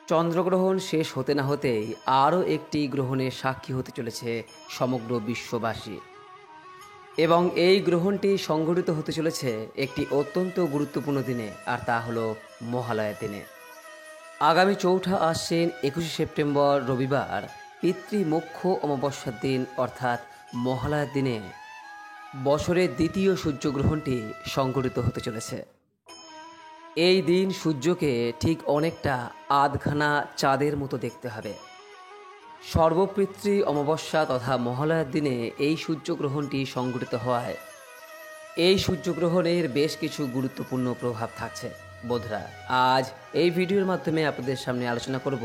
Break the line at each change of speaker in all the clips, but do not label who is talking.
চন্দ্রগ্রহণ শেষ হতে না হতেই আরও একটি গ্রহণের সাক্ষী হতে চলেছে সমগ্র বিশ্ববাসী। এবং এই গ্রহণটি সংঘটিত হতে চলেছে একটি অত্যন্ত গুরুত্বপূর্ণ দিনে, আর তা হলো মহালয়ার দিনে। আগামী ৪ঠা আশ্বিন ২১শে সেপ্টেম্বর রবিবার পিতৃমোক্ষ অমাবস্যার দিন অর্থাৎ মহালয়ার দিনে বছরের দ্বিতীয় সূর্যগ্রহণটি সংঘটিত হতে চলেছে। এই দিন সূর্যকে ঠিক অনেকটা আধখানা চাঁদের মতো দেখতে হবে। সর্বপিতৃ অমাবস্যা তথা মহালয়ার দিনে এই সূর্যগ্রহণটি সংঘটিত হওয়ায় এই সূর্যগ্রহণের বেশ কিছু গুরুত্বপূর্ণ প্রভাব থাকছে। বন্ধুরা, আজ এই ভিডিওর মাধ্যমে আপনাদের সামনে আলোচনা করব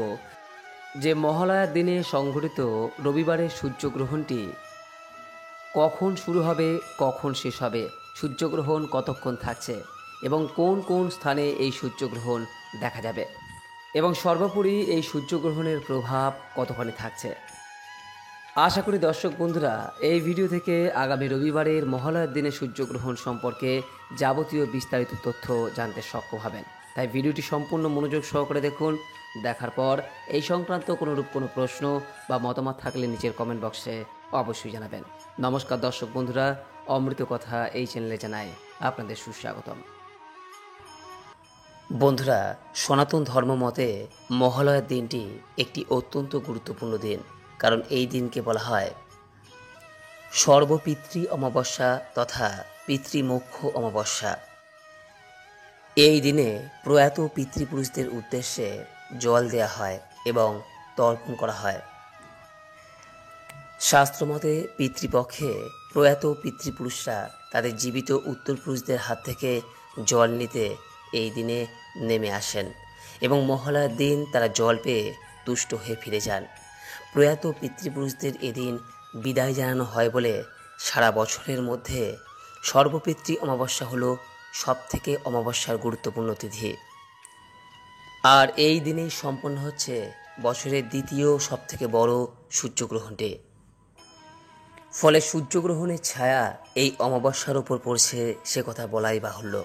যে মহালয়ার দিনে সংঘটিত রবিবারের সূর্যগ্রহণটি কখন শুরু হবে, কখন শেষ হবে, সূর্যগ্রহণ কতক্ষণ থাকছে এবং কোন কোন স্থানে এই সূর্যগ্রহণ দেখা যাবে এবং সর্বোপরি এই সূর্যগ্রহণের প্রভাব কতখানি থাকছে। আশা করি দর্শক বন্ধুরা এই ভিডিও থেকে আগামী রবিবারের মহালয়ার দিনে সূর্যগ্রহণ সম্পর্কে যাবতীয় বিস্তারিত তথ্য জানতে সক্ষম হবেন। তাই ভিডিওটি সম্পূর্ণ মনোযোগ সহকারে দেখুন। দেখার পর এই সংক্রান্ত কোনোরূপ কোনো প্রশ্ন বা মতামত থাকলে নিচের কমেন্ট বক্সে অবশ্যই জানাবেন। নমস্কার দর্শক বন্ধুরা, অমৃত কথা এই চ্যানেলে জানাই আপনাদের সুস্বাগতম। বন্ধুরা, সনাতন ধর্ম মতে মহালয়ার দিনটি একটি অত্যন্ত গুরুত্বপূর্ণ দিন, কারণ এই দিনকে বলা হয় সর্বপিতৃ অমাবস্যা তথা পিতৃমোক্ষ অমাবস্যা। এই দিনে প্রয়াত পিতৃপুরুষদের উদ্দেশ্যে জল দেয়া হয় এবং তর্পণ করা হয়। শাস্ত্রমতে পিতৃপক্ষে প্রয়াত পিতৃপুরুষরা তাদের জীবিত উত্তরপুরুষদের হাত থেকে জল নিতে এই দিনে নেমে আসেন এবং মহালয়ার দিন তারা জল পেয়ে তুষ্ট হয়ে ফিরে যান। প্রয়াত পিতৃপুরুষদের এদিন বিদায় জানানো হয় বলে সারা বছরের মধ্যে সর্বপিতৃ অমাবস্যা হলো সবথেকে অমাবস্যার গুরুত্বপূর্ণ তিথি। আর এই দিনেই সম্পন্ন হচ্ছে বছরের দ্বিতীয় সবথেকে বড় সূর্যগ্রহণটি। ফলে সূর্যগ্রহণের ছায়া এই অমাবস্যার ওপর পড়ছে সে কথা বলাই বাহুল্য।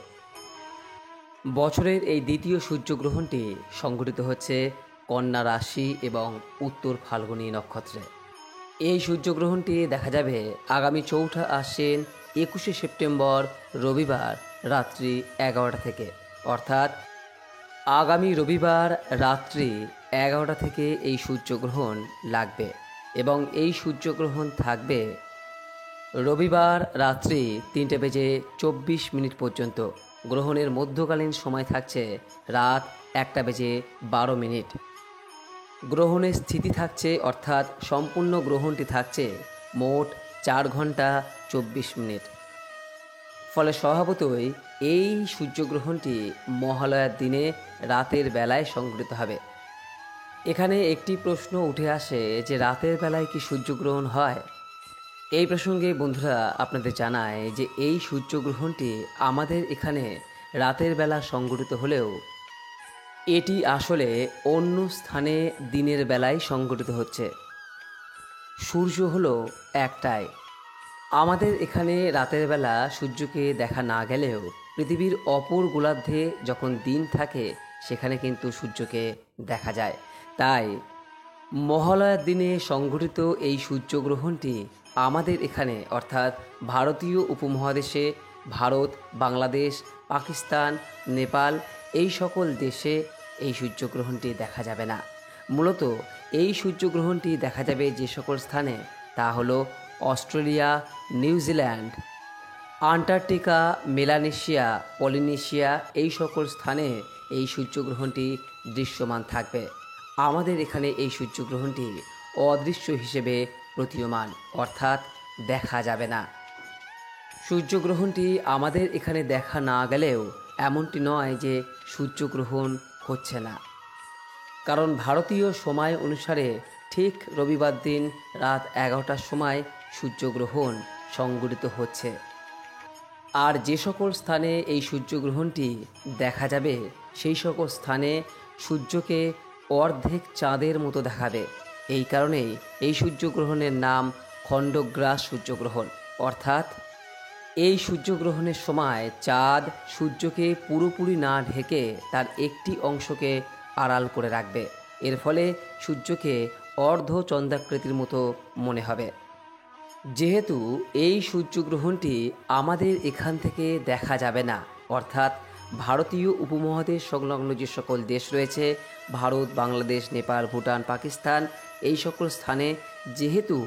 বছরের এই দ্বিতীয় সূর্যগ্রহণটি সংঘটিত হচ্ছে কন্যা রাশি এবং উত্তর ফাল্গুনী নক্ষত্রে। এই সূর্যগ্রহণটি দেখা যাবে আগামী ৪ঠা আশ্বিন ২১শে সেপ্টেম্বর রবিবার রাত্রি ১১টা থেকে, অর্থাৎ আগামী রবিবার রাত্রি ১১টা থেকে এই সূর্যগ্রহণ লাগবে এবং এই সূর্যগ্রহণ থাকবে রবিবার রাত্রি ৩:২৪ পর্যন্ত। গ্রহণের মধ্যকালীন সময় থাকছে রাত ১:১২। গ্রহণের স্থিতি থাকছে অর্থাৎ সম্পূর্ণ গ্রহণটি থাকছে মোট ৪ ঘন্টা ২৪ মিনিট। ফলে স্বভাবতই এই সূর্যগ্রহণটি মহালয়ার দিনে রাতের বেলায় সংঘটিত হবে। এখানে একটি প্রশ্ন উঠে আসে যে রাতের বেলায় কি সূর্যগ্রহণ হয়? এই প্রসঙ্গে বন্ধুরা আপনাদের জানায় যে এই সূর্যগ্রহণটি আমাদের এখানে রাতের বেলা সংঘটিত হলেও এটি আসলে অন্য স্থানে দিনের বেলায় সংঘটিত হচ্ছে। সূর্য হলো একটাই। আমাদের এখানে রাতের বেলা সূর্যকে দেখা না গেলেও পৃথিবীর অপর গোলার্ধে যখন দিন থাকে সেখানে কিন্তু সূর্যকে দেখা যায়। তাই মহালয়ার দিনে সংঘটিত এই সূর্যগ্রহণটি আমাদের এখানে অর্থাৎ ভারতীয় উপমহাদেশে ভারত, বাংলাদেশ, পাকিস্তান, নেপাল এই সকল দেশে এই সূর্যগ্রহণটি দেখা যাবে না। মূলত এই সূর্যগ্রহণটি দেখা যাবে যে সকল স্থানে, তা হলো Australia, New Zealand, Antarctica, Melanesia, Polynesia এই সকল স্থানে এই সূর্যগ্রহণটি দৃশ্যমান থাকবে। আমাদের এখানে এই সূর্যগ্রহণটি অদৃশ্য হিসেবে প্রতীয়মান, অর্থাৎ দেখা যাবে না। সূর্যগ্রহণটি আমাদের এখানে দেখা না গেলেও এমনটি নয় যে সূর্যগ্রহণ হচ্ছে না, কারণ ভারতীয় সময় অনুসারে ঠিক রবিবার দিন রাত ১১টার সময় সূর্যগ্রহণ সংঘটিত হচ্ছে। আর যে সকল স্থানে এই সূর্যগ্রহণটি দেখা যাবে সেই সকল স্থানে সূর্যকে অর্ধেক চাঁদের মতো দেখাবে। এই কারণেই এই সূর্যগ্রহণের নাম খণ্ডগ্রাস সূর্যগ্রহণ, অর্থাৎ এই সূর্যগ্রহণের সময় চাঁদ সূর্যকে পুরোপুরি না ঢেকে তার একটি অংশকে আড়াল করে রাখবে। এর ফলে সূর্যকে অর্ধচন্দ্রাকৃতির মতো মনে হবে। যেহেতু এই সূর্যগ্রহণটি আমাদের এখান থেকে দেখা যাবে না, অর্থাৎ ভারতীয় উপমহাদেশ সংলগ্ন যে সকল দেশ রয়েছে, ভারত, বাংলাদেশ, নেপাল, ভুটান, পাকিস্তান, এই সকল স্থানে যেহেতু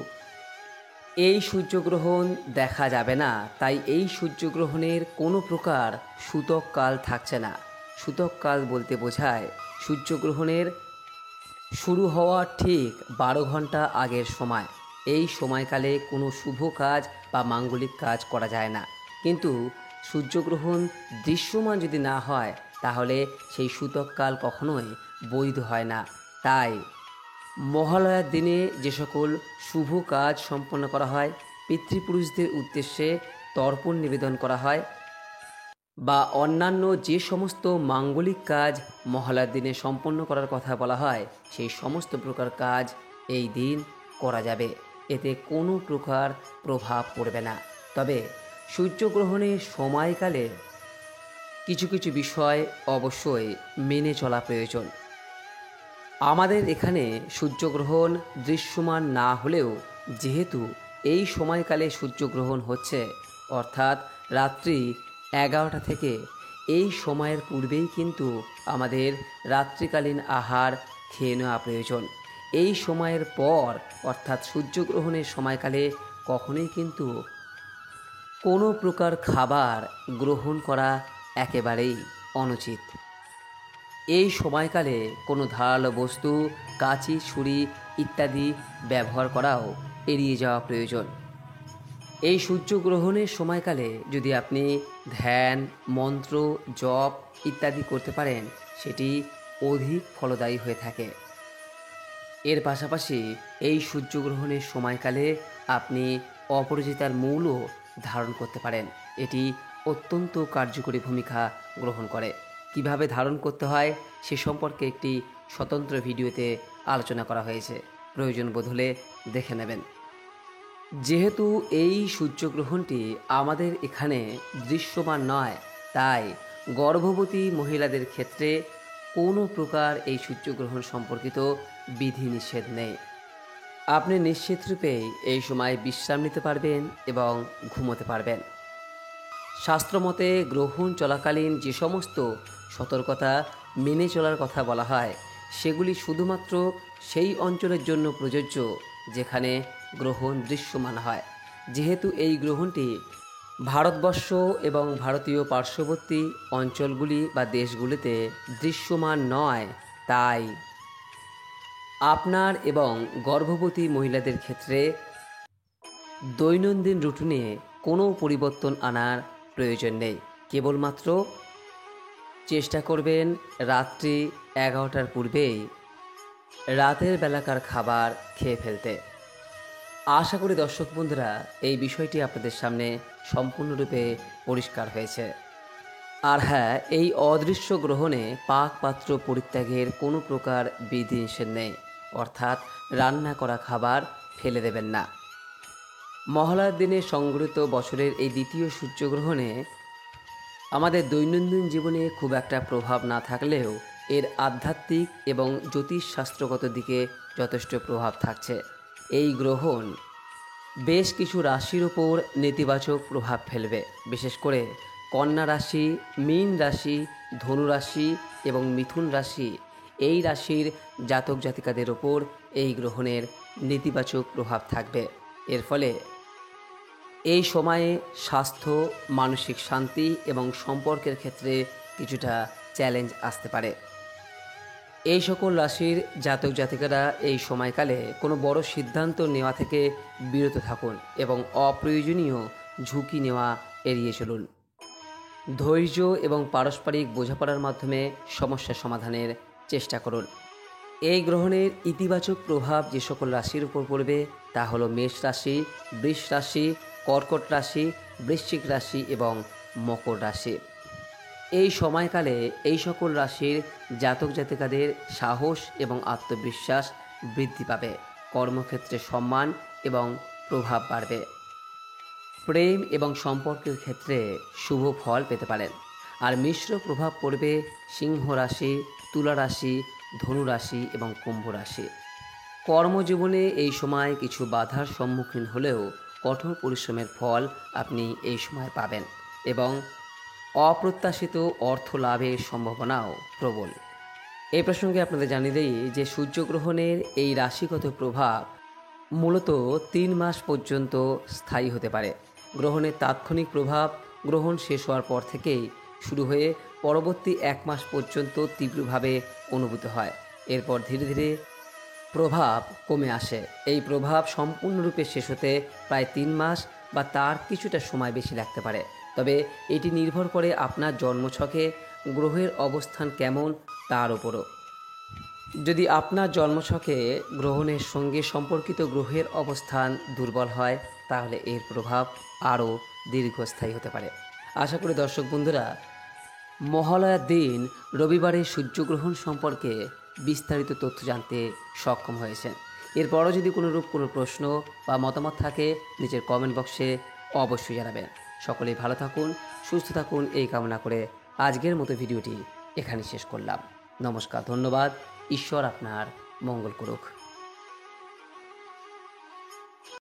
এই সূর্যগ্রহণ দেখা যাবে না, তাই এই সূর্যগ্রহণের কোনো প্রকার সূতক কাল থাকছে না। সূতক কাল বলতে বোঝায় সূর্যগ্রহণের শুরু হওয়ার ঠিক 12 ঘন্টা আগের সময়। এই সময়কালে কোনো শুভ কাজ বা মাঙ্গলিক কাজ করা যায় না। কিন্তু সূর্যগ্রহণ দৃশ্যমান যদি না হয়, তাহলে সেই সূতককাল কখনোই বৈধ হয় না। তাই মহালয়ার দিনে যে সকল শুভ কাজ সম্পন্ন করা হয়, পিতৃপুরুষদের উদ্দেশ্যে তর্পণ নিবেদন করা হয়, বা অন্যান্য যে সমস্ত মাঙ্গলিক কাজ মহালয়ার দিনে সম্পন্ন করার কথা বলা হয়, সেই সমস্ত প্রকার কাজ এই দিন করা যাবে। এতে কোনো প্রকার প্রভাব পড়বে না। তবে সূর্যগ্রহণের সময়কালে কিছু কিছু বিষয় অবশ্যই মেনে চলা প্রয়োজন। আমাদের এখানে সূর্যগ্রহণ দৃশ্যমান না হলেও যেহেতু এই সময়কালে সূর্যগ্রহণ হচ্ছে, অর্থাৎ রাত্রি 11টা থেকে, এই সময়ের পূর্বেই কিন্তু আমাদের রাত্রিকালীন আহার খেয়ে নেওয়া প্রয়োজন। এই সময়ের পর, অর্থাৎ সূর্যগ্রহণের সময়কালে কখনোই কিন্তু কোনো প্রকার খাবার গ্রহণ করা একেবারেই অনুচিত। এই সময়কালে কোনো ধারালো বস্তু, কাঁচি, ছুরি ইত্যাদি ব্যবহার করাও এড়িয়ে যাওয়া প্রয়োজন। এই সূর্যগ্রহণের সময়কালে যদি আপনি ধ্যান, মন্ত্র, জপ ইত্যাদি করতে পারেন, সেটি অধিক ফলদায়ী হয়ে থাকে। এর পাশাপাশি এই সূর্যগ্রহণের সময়কালে আপনি অপরাজিতার মূলও ধারণ করতে পারেন। এটি অত্যন্ত কার্যকরী ভূমিকা গ্রহণ করে। কিভাবে ধারণ করতে হয় সে সম্পর্কে একটি স্বতন্ত্র ভিডিওতে আলোচনা করা হয়েছে, প্রয়োজন বোধ হলে দেখে নেবেন। যেহেতু এই সূর্যগ্রহণটি আমাদের এখানে দৃশ্যমান নয়, তাই গর্ভবতী মহিলাদের ক্ষেত্রে কোনো প্রকার এই সূর্যগ্রহণ সম্পর্কিত বিধিনিষেধ নেই। আপনি নিশ্চিতরূপেই এই সময় বিশ্রাম নিতে পারবেন এবং ঘুমোতে পারবেন। শাস্ত্রমতে গ্রহণ চলাকালীন যে সমস্ত সতর্কতা মেনে চলার কথা বলা হয়, সেগুলি শুধুমাত্র সেই অঞ্চলের জন্য প্রযোজ্য যেখানে গ্রহণ দৃশ্যমান হয়। যেহেতু এই গ্রহণটি ভারতবর্ষ এবং ভারতীয় পার্শ্ববর্তী অঞ্চলগুলি বা দেশগুলিতে দৃশ্যমান নয়, তাই আপনার এবং গর্ভবতী মহিলাদের ক্ষেত্রে দৈনন্দিন রুটিনে কোনো পরিবর্তন আনার প্রয়োজন নেই। কেবলমাত্র চেষ্টা করবেন রাত্রি 11টার পূর্বেই রাতের বেলাকার খাবার খেয়ে ফেলতে। আশা করি দর্শক বন্ধুরা, এই বিষয়টি আপনাদের সামনে সম্পূর্ণরূপে পরিষ্কার হয়েছে। আর হ্যাঁ, এই অদৃশ্য গ্রহণে পাক পাত্র পরিত্যাগের কোনো প্রকার বিধিনিষেধ নেই, অর্থাৎ রান্না করা খাবার ফেলে দেবেন না। মহালয়ার দিনে সংঘটিত বছরের এই দ্বিতীয় সূর্যগ্রহণে আমাদের দৈনন্দিন জীবনে খুব একটা প্রভাব না থাকলেও এর আধ্যাত্মিক এবং জ্যোতিষশাস্ত্রগত দিকে যথেষ্ট প্রভাব থাকছে। এই গ্রহণ বেশ কিছু রাশির ওপর নেতিবাচক প্রভাব ফেলবে। বিশেষ করে কন্যা রাশি, মীন রাশি, ধনু রাশি এবং মিথুন রাশি, এই রাশির জাতক জাতিকাদের ওপর এই গ্রহণের নেতিবাচক প্রভাব থাকবে। এর ফলে এই সময়ে স্বাস্থ্য, মানসিক শান্তি এবং সম্পর্কের ক্ষেত্রে কিছুটা চ্যালেঞ্জ আসতে পারে। এই সকল রাশির জাতক জাতিকারা এই সময়কালে কোনো বড় সিদ্ধান্ত নেওয়া থেকে বিরত থাকুন এবং অপ্রয়োজনীয় ঝুঁকি নেওয়া এড়িয়ে চলুন। ধৈর্য এবং পারস্পরিক বোঝাপড়ার মাধ্যমে সমস্যা সমাধানের চেষ্টা করুন। এই গ্রহণের ইতিবাচক প্রভাব যে সকল রাশির উপর পড়বে তা হলো মেষ রাশি, বৃষ রাশি, কর্কট রাশি, বৃশ্চিক রাশি এবং মকর রাশি। এই সময়কালে এই সকল রাশির জাতক জাতিকাদের সাহস এবং আত্মবিশ্বাস বৃদ্ধি পাবে। কর্মক্ষেত্রে সম্মান এবং প্রভাব বাড়বে। প্রেম এবং সম্পর্কের ক্ষেত্রে শুভ ফল পেতে পারেন। আর মিশ্র প্রভাব পড়বে সিংহ রাশি, তুলা রাশি, ধনু রাশি এবং কুম্ভ রাশি। কর্মজীবনে এই সময় কিছু বাধার সম্মুখীন হলেও কঠোর পরিশ্রমের ফল আপনি এই সময় পাবেন এবং অপ্রত্যাশিত অর্থ লাভের সম্ভাবনাও প্রবল। এই প্রসঙ্গে আপনাদের জানিয়ে দেই যে সূর্যগ্রহণের এই রাশিগত প্রভাব মূলত ৩ মাস পর্যন্ত স্থায়ী হতে পারে। গ্রহণের তাৎক্ষণিক প্রভাব গ্রহণ শেষ হওয়ার পর থেকেই শুরু হয়ে পরবর্তী ১ মাস পর্যন্ত তীব্রভাবে অনুভূত হয়। এরপর ধীরে ধীরে প্রভাব কমে আসে। এই প্রভাব সম্পূর্ণরূপে শেষ হতে প্রায় ৩ মাস বা তার কিছুটা সময় বেশি লাগতে পারে। তবে এটি নির্ভর করে আপনার জন্মছকে গ্রহের অবস্থান কেমন তার উপরও। যদি আপনার জন্মছকে গ্রহণের সঙ্গে সম্পর্কিত গ্রহের অবস্থান দুর্বল হয় তাহলে এর প্রভাব আরও দীর্ঘস্থায়ী হতে পারে। আশা করি দর্শক বন্ধুরা মহালয়ার দিন রবিবারে সূর্যগ্রহণ সম্পর্কে বিস্তারিত তথ্য জানতে সক্ষম হয়েছেন। এরপরও যদি কোনো প্রশ্ন বা মতামত থাকে নিচের কমেন্ট বক্সে অবশ্যই জানাবেন। সকলেই ভালো থাকুন, সুস্থ থাকুন এই কামনা করে আজকের মতো ভিডিওটি এখানে শেষ করলাম। নমস্কার, ধন্যবাদ। ঈশ্বর আপনার মঙ্গল করুক।